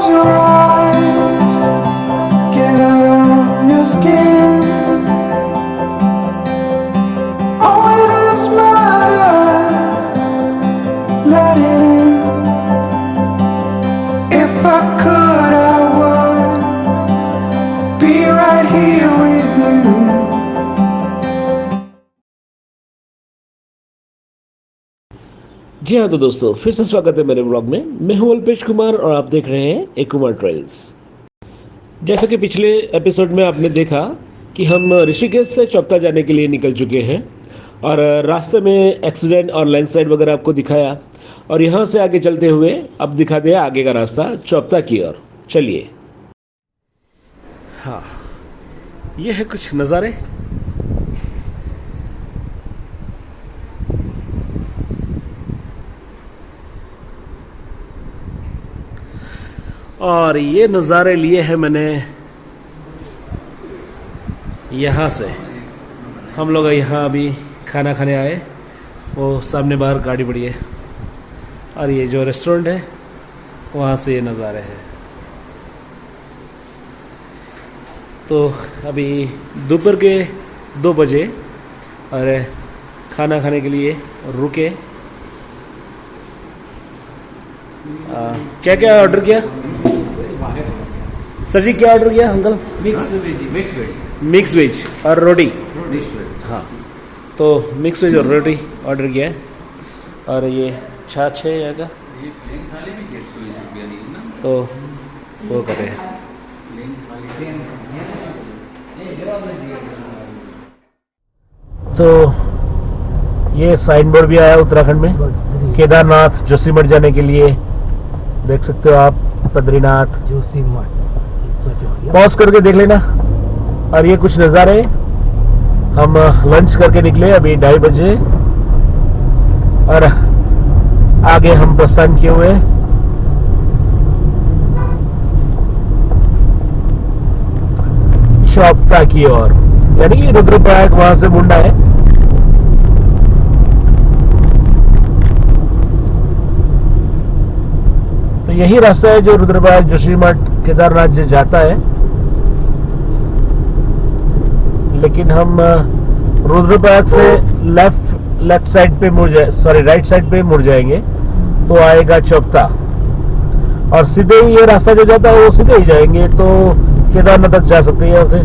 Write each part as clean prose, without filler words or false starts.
close your eyes, get out of your skin. Only this matters, let it in. If I could, I would be right here with you. जी हाँ, तो दोस्तों फिर से स्वागत है मेरे ब्लॉग में। मैं हूँ अल्पेश कुमार और आप देख रहे हैं A-KUMAR ट्रेल्स। जैसा कि पिछले एपिसोड में आपने देखा कि हम ऋषिकेश से चोपता जाने के लिए निकल चुके हैं और रास्ते में एक्सीडेंट और लैंडस्लाइड वगैरह आपको दिखाया और यहाँ से आगे चलते हुए अब दिखा दिया आगे का रास्ता चोपता की ओर। चलिए। हाँ, ये है कुछ नज़ारे। और ये नज़ारे लिए हैं मैंने यहाँ से। हम लोग यहाँ अभी खाना खाने आए, वो सामने बाहर गाड़ी पड़ी है और ये जो रेस्टोरेंट है वहाँ से ये नज़ारे हैं। तो अभी दोपहर के 2 बजे और खाना खाने के लिए रुके। क्या क्या ऑर्डर किया सर जी? क्या ऑर्डर किया अंकल? मिक्स वेज और रोटी। हाँ, तो मिक्स वेज और रोटी ऑर्डर किया है और ये छाछ है यहाँ का, तो वो कर रहे हैं। तो ये साइन बोर्ड भी आया उत्तराखंड में, केदारनाथ जोशीमठ जाने के लिए। देख सकते हो आप, बद्रीनाथ जोशीमठ। पॉज करके देख लेना। और ये कुछ नज़ारे। हम लंच करके निकले अभी 2:30 बजे और आगे हम प्रस्थान किए हुए चोपता की ओर, यानी रुद्रप्रयाग वहां से मुंडा है। तो यही रास्ता है जो रुद्रप्रयाग जोशीमठ केदारनाथ जो जाता है, लेकिन हम रुद्रप्रयाग से लेफ्ट साइड पे मुड़ जाए, सॉरी राइट साइड पे मुड़ जाएंगे तो आएगा चोपता और सीधे ही ये रास्ता जो जाता है वो सीधे ही जाएंगे तो केदारनाथ तक जा सकते हैं यहाँ से।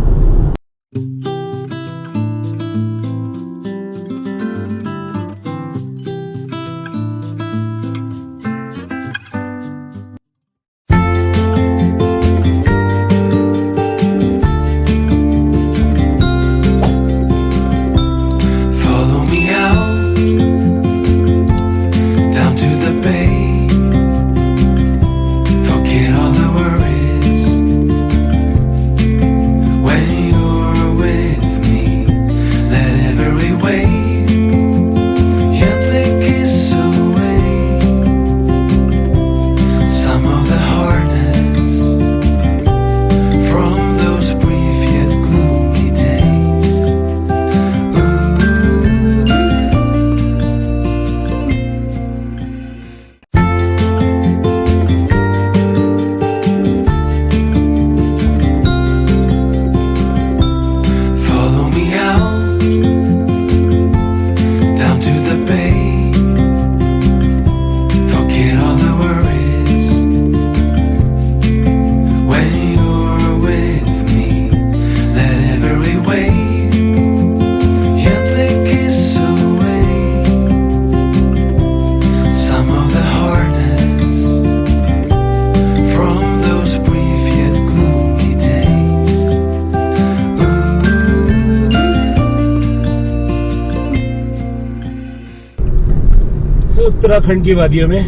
उत्तराखंड की वादियों में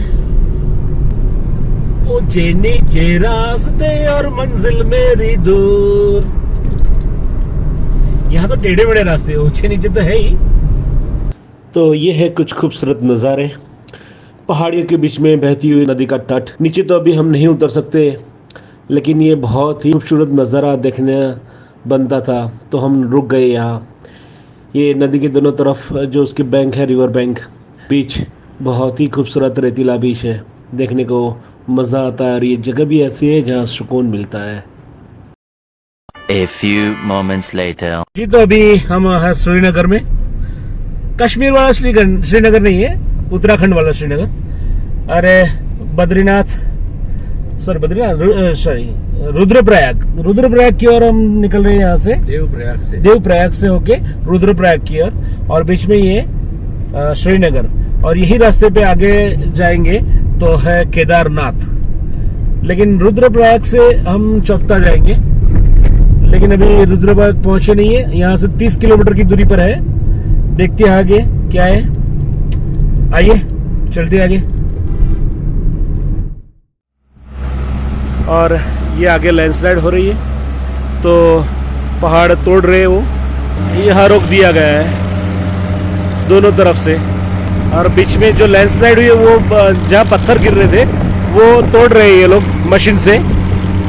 ऊंचे नीचे रास्ते और मंजिल मेरी दूर। यहाँ तो टेढ़े मेढ़े रास्ते, ऊंचे नीचे तो है ही। तो ये है कुछ खूबसूरत नज़ारे, पहाड़ियों के बीच में बहती हुई नदी का तट। नीचे तो अभी हम नहीं उतर सकते, लेकिन ये बहुत ही खूबसूरत नज़ारा देखने बनता था तो हम रुक गए यहाँ। ये नदी के दोनों तरफ जो उसके बैंक है, रिवर बैंक, बीच बहुत ही खूबसूरत रेतीला बीच है, देखने को मज़ा आता है और ये जगह भी ऐसी है जहाँ सुकून मिलता है। A few moments later. जी तो अभी हम हैं श्रीनगर में। कश्मीर वाला श्रीनगर नहीं है, उत्तराखंड वाला श्रीनगर। अरे रुद्रप्रयाग की ओर हम निकल रहे हैं यहाँ से, देवप्रयाग से होके रुद्रप्रयाग की ओर, और बीच में ये श्रीनगर, और यही रास्ते पे आगे जाएंगे तो है केदारनाथ। लेकिन रुद्रप्रयाग से हम चौपता जाएंगे, लेकिन अभी रुद्रप्रयाग पहुंचे नहीं है। यहाँ से 30 किलोमीटर की दूरी पर है। देखते हैं आगे क्या है, आइए चलते आगे। और ये आगे लैंडस्लाइड हो रही है, तो पहाड़ तोड़ रहे हैं वो, यहाँ रोक दिया गया है दोनों तरफ से। और बीच में जो लैंडस्लाइड हुई है वो जहाँ पत्थर गिर रहे थे वो तोड़ रहे हैं ये लोग मशीन से,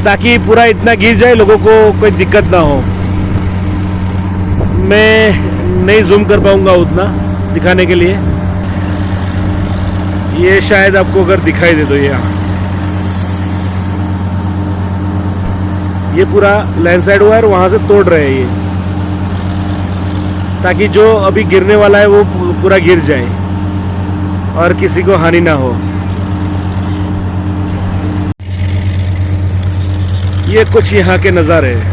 ताकि पूरा इतना गिर जाए लोगों को कोई दिक्कत ना हो। मैं नहीं जूम कर पाऊंगा उतना दिखाने के लिए, ये शायद आपको अगर दिखाई दे दो, ये पूरा लैंडस्लाइड हुआ है और वहां से तोड़ रहे हैं ये, ताकि जो अभी गिरने वाला है वो पूरा गिर जाए और किसी को हानि ना हो। ये कुछ यहाँ के नज़ारे हैं।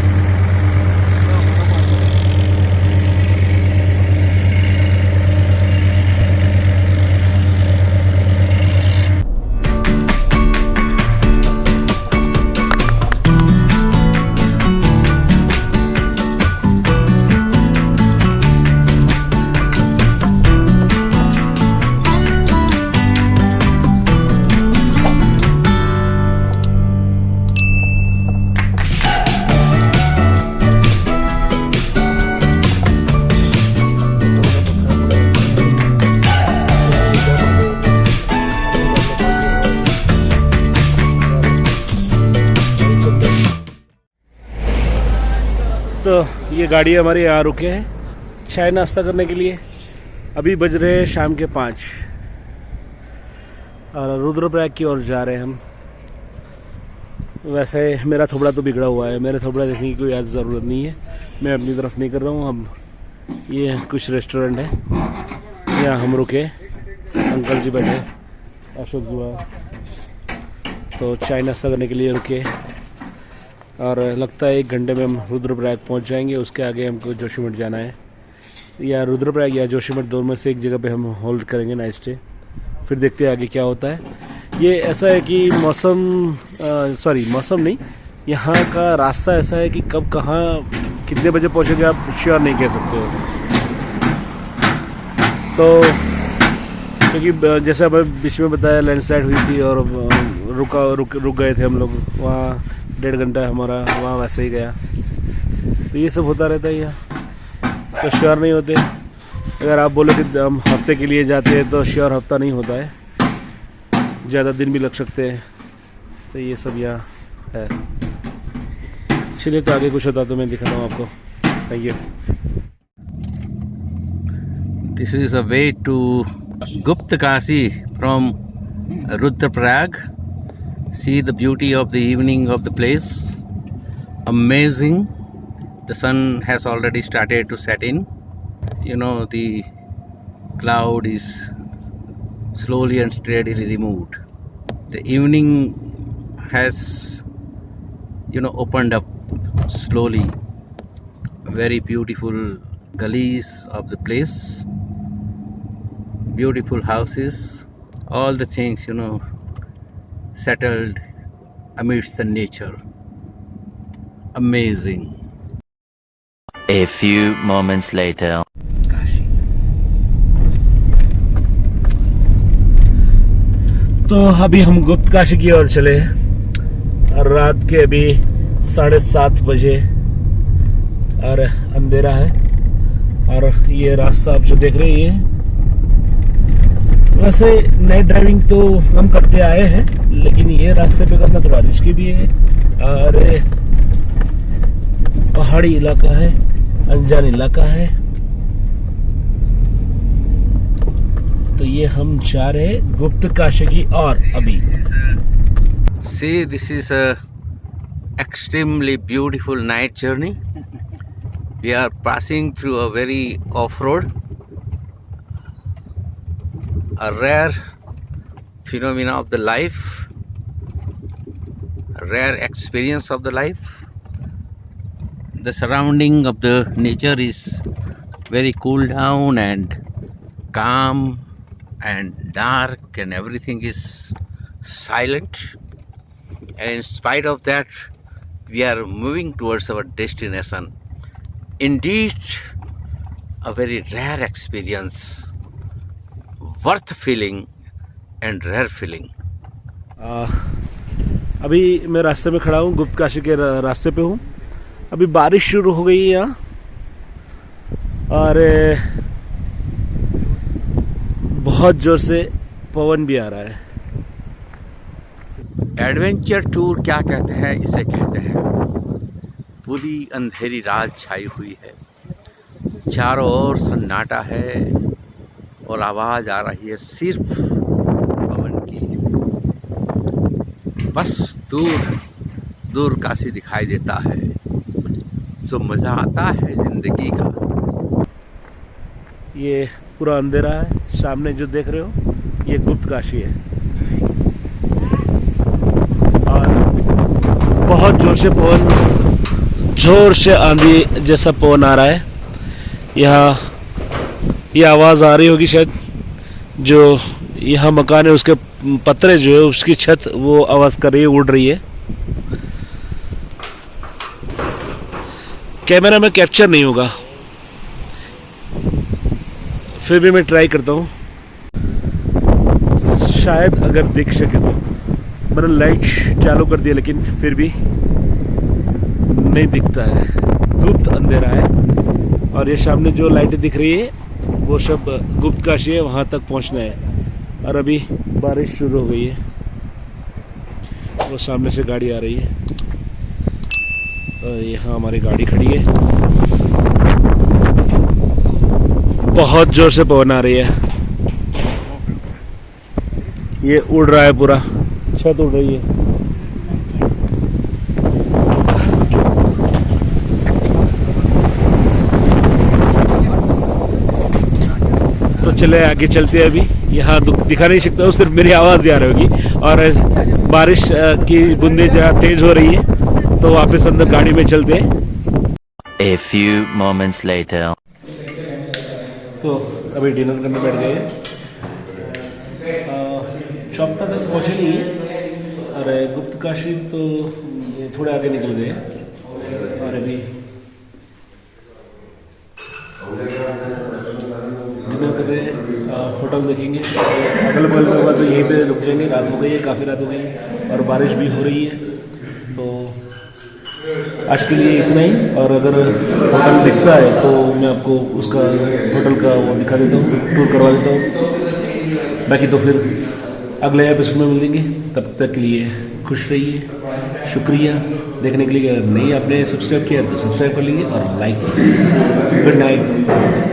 तो ये गाड़ी हमारे यहाँ रुके हैं चाय नाश्ता करने के लिए। अभी बज रहे हैं शाम के 5 और रुद्रप्रयाग की ओर जा रहे हैं हम। वैसे मेरा थोबड़ा तो बिगड़ा हुआ है, मेरे थोबड़ा देखने की कोई आज ज़रूरत नहीं है, मैं अपनी तरफ नहीं कर रहा हूँ। अब ये कुछ रेस्टोरेंट है, यहाँ हम रुके, अंकल जी बैठे, अशोक जी वहाँ, तो चाय नाश्ता करने के लिए रुके। और लगता है 1 घंटे में हम रुद्रप्रयाग पहुंच जाएंगे। उसके आगे हमको जोशीमठ जाना है, या रुद्रप्रयाग या जोशीमठ, दोनों में से एक जगह पे हम होल्ड करेंगे नाइट स्टे। फिर देखते हैं आगे क्या होता है। ये ऐसा है कि मौसम नहीं, यहाँ का रास्ता ऐसा है कि कब कहाँ कितने बजे पहुँचोगे आप श्योर नहीं कह सकते हो। तो क्योंकि जैसे हमें बीच में बताया लैंडस्लाइड हुई थी और रुक गए थे हम लोग वहाँ, 1.5 घंटा हमारा वहाँ वैसे ही गया। तो ये सब होता रहता है यहाँ, तो श्योर नहीं होते। अगर आप बोलो कि हम हफ्ते के लिए जाते हैं तो श्योर हफ्ता नहीं होता है, ज़्यादा दिन भी लग सकते हैं। तो ये सब यहाँ है। चलिए तो आगे कुछ होता तो मैं दिखाता हूँ आपको। Thank you. This is a way to Guptkashi from Rudraprayag. See the beauty of the evening of the place. Amazing. The sun has already started to set in. You know, the cloud is slowly and steadily removed. The evening has, opened up slowly. Very beautiful gullies of the place. Beautiful houses. All the things, settled amidst the nature. Amazing. A few moments later. तो अभी हम गुप्तकाशी की ओर चले और रात के अभी 7:30 बजे और अंधेरा है। और ये रास्ता आप जो देख रहे हैं, वैसे नाइट ड्राइविंग तो हम करते आए हैं, लेकिन ये रास्ते पे करना थोड़ा रिस्की भी है। और पहाड़ी इलाका है, अनजान इलाका है। तो ये हम जा रहे हैं गुप्तकाशी की ओर अभी। See, this is a extremely beautiful night journey. We are passing through a very off-road, a rare phenomena of the life, a rare experience of the life. The surrounding of the nature is very cool down and calm and dark, and everything is silent. And in spite of that, we are moving towards our destination. Indeed, a very rare experience, worth feeling and rare feeling. अभी मैं रास्ते में खड़ा हूँ, गुप्तकाशी के रास्ते पे हूँ। अभी बारिश शुरू हो गई है यहाँ, और बहुत जोर से पवन भी आ रहा है। एडवेंचर टूर क्या कहते हैं, इसे कहते हैं पूरी अंधेरी रात छाई हुई है, चारों ओर सन्नाटा है और आवाज आ रही है सिर्फ पवन की। बस दूर दूर काशी दिखाई देता है, सो मजा आता है जिंदगी का। ये पूरा अंधेरा है, सामने जो देख रहे हो ये गुप्तकाशी है, और बहुत जोर से पवन, जोर से आंधी जैसा पवन आ रहा है। यहाँ ये आवाज़ आ रही होगी शायद, जो यहाँ मकान है उसके पत्रे जो है उसकी छत वो आवाज़ कर रही है, उड़ रही है। कैमरा में कैप्चर नहीं होगा, फिर भी मैं ट्राई करता हूँ, शायद अगर दिख सके तो। मैंने लाइट चालू कर दिया लेकिन फिर भी नहीं दिखता है, गुप्त अंधेरा है। और ये सामने जो लाइटें दिख रही है वो सब गुप्तकाशी है, वहाँ तक पहुँचना है। और अभी बारिश शुरू हो गई है, वो सामने से गाड़ी आ रही है, और यहाँ हमारी गाड़ी खड़ी है। बहुत जोर से पवन आ रही है, ये उड़ रहा है, पूरा छत उड़ रही है। तो चले आगे चलते हैं। अभी यहाँ दिखा नहीं सकता हूँ, सिर्फ मेरी आवाज़ आ रही होगी। और बारिश की बूंदें जहाँ तेज हो रही है, तो वापस अंदर गाड़ी में चलते हैं। A few moments later. तो अभी डिनर करने बैठ गए, शॉप तक पहुँचे नहीं है, और गुप्तकाशी तो थोड़े आगे निकल गए। और अभी डिनर कर रहे हैं, होटल देखेंगे, अगल बगल में होगा तो यहीं पे रुक जाएंगे। रात हो गई है, काफ़ी रात हो गई है, और बारिश भी हो रही है। तो आज के लिए इतना ही, और अगर होटल दिखता है तो मैं आपको उसका होटल का वो दिखा देता हूँ, टूर करवा देता हूँ। बाकी तो फिर अगले एपिसोड में मिलेंगे, तब तक के लिए खुश रहिए। शुक्रिया देखने के लिए। अगर नहीं आपने सब्सक्राइब किया तो सब्सक्राइब कर लीजिए और लाइक कीजिए। Good night.